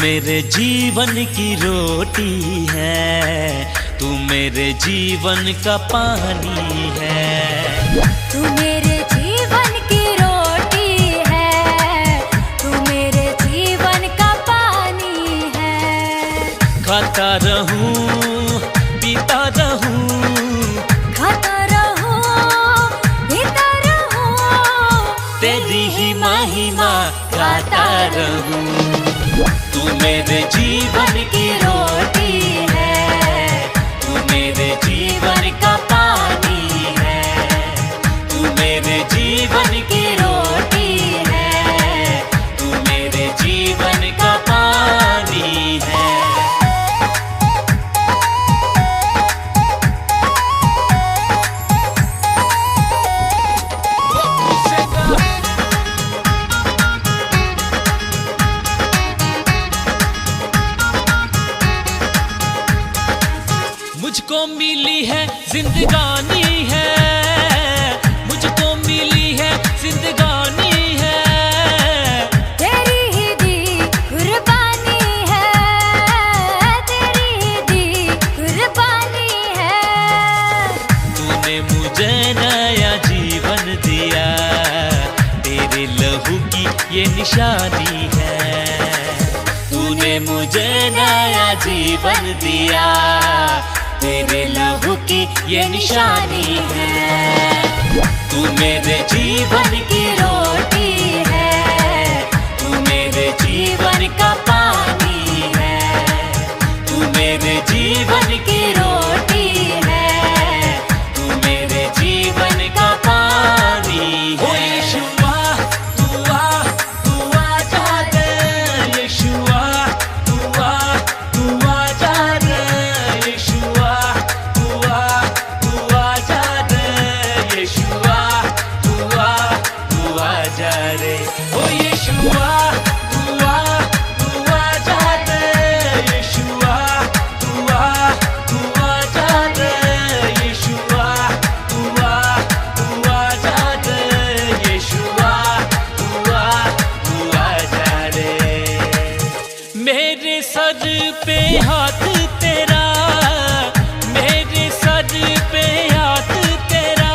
मेरे जीवन की रोटी है, तू मेरे जीवन का पानी है। तू मेरे जीवन की रोटी है, तू मेरे जीवन का पानी है। खाता रहूं पीता रहूं, खाता रहूं पीता रहूं, तेरी ही महिमा गाता रहूं। तू मेरे जीवन की रोटी है, तू मेरे जीवन का पानी है। तू मेरे जीवन की रोटी है, तू मेरे जीवन का पानी है। मुझको मिली है जिंदगानी है, मुझको मिली है जिंदगानी है। तेरी ही दी कुर्बानी है, तेरी ही दी कुर्बानी है। तूने मुझे नया जीवन दिया, तेरे लहू की ये निशानी है। तूने मुझे नया जीवन दिया, तेरे लहू की ये निशानी है। तू मेरे जीवन की रोटी है, तू मेरे जीवन का पानी है। तू मेरे जीवन की रोटी है, तू मेरे जीवन का पानी है। यीशुआ तू आ जा रे, यीशुआ तू आ जा रे, यीशुआ तू आ जा रे, यीशुआ तू आ जा रे। ओ यीशुआ तू आ जा रे, यीशुआ तू आ जा रे, यीशुआ तू आ जा रे, यीशुआ तू आ जा रे। मेरे सर पे हाथ तेरा, मेरे सर पे हाथ तेरा।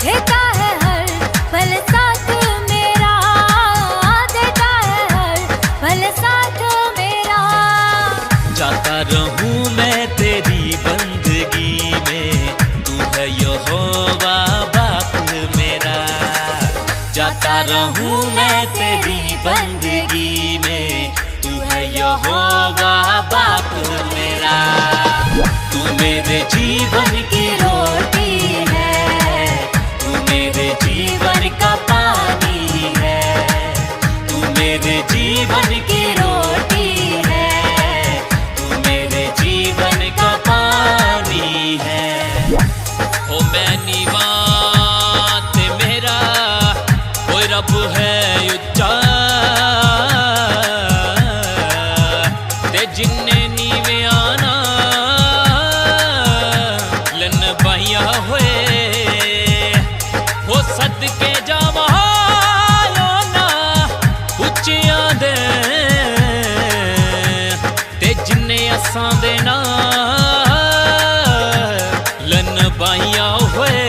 देता है हर पल साथ मेरा, देता है हर पल साथ मेरा। जाता रहूं मैं तेरी बंदगी में, तू है यहोवा बाप मेरा। जाता रहूं मैं तेरी बंदगी में, तू है यहोवा बाप मेरा। तू मेरे जीवन की रोटी है, तू मेरे जीवन का पानी है। तू मेरे जीवन की रोटी है, तू मेरे जीवन का पानी है। ओ मैं नीवा ते मेरा कोई रब है उच्चा, ते जिन्ने नीवे आना लन बाहिया होए। हो सदके जावा ना उच्चियां दे, ते जिन्ने असां दे ना लन बाहिया होए।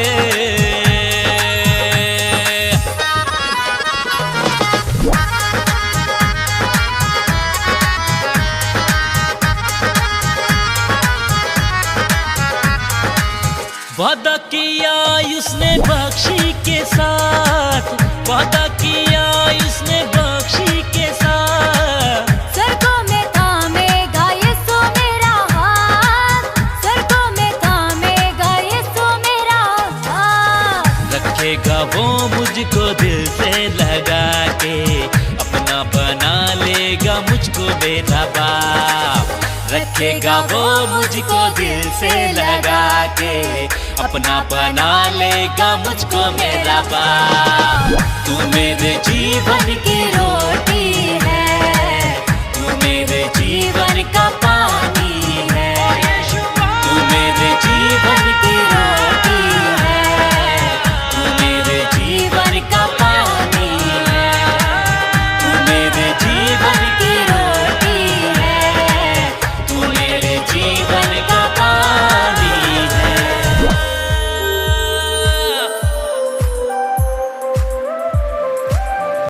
वादा किया उसने बख्शी के साथ, वादा किया उसने बख्शी के साथ। स्वर्गों में थामेगा यीशु मेरा हाथ, स्वर्गों में थामेगा यीशु मेरा हाथ। रखेगा वो मुझको दिल से लगा के, अपना बना लेगा मुझको मेरा बाप। रखेगा वो मुझको दिल से लगा के, अपना बना लेगा मुझको मेरा बाप। तू मेरे जीवन की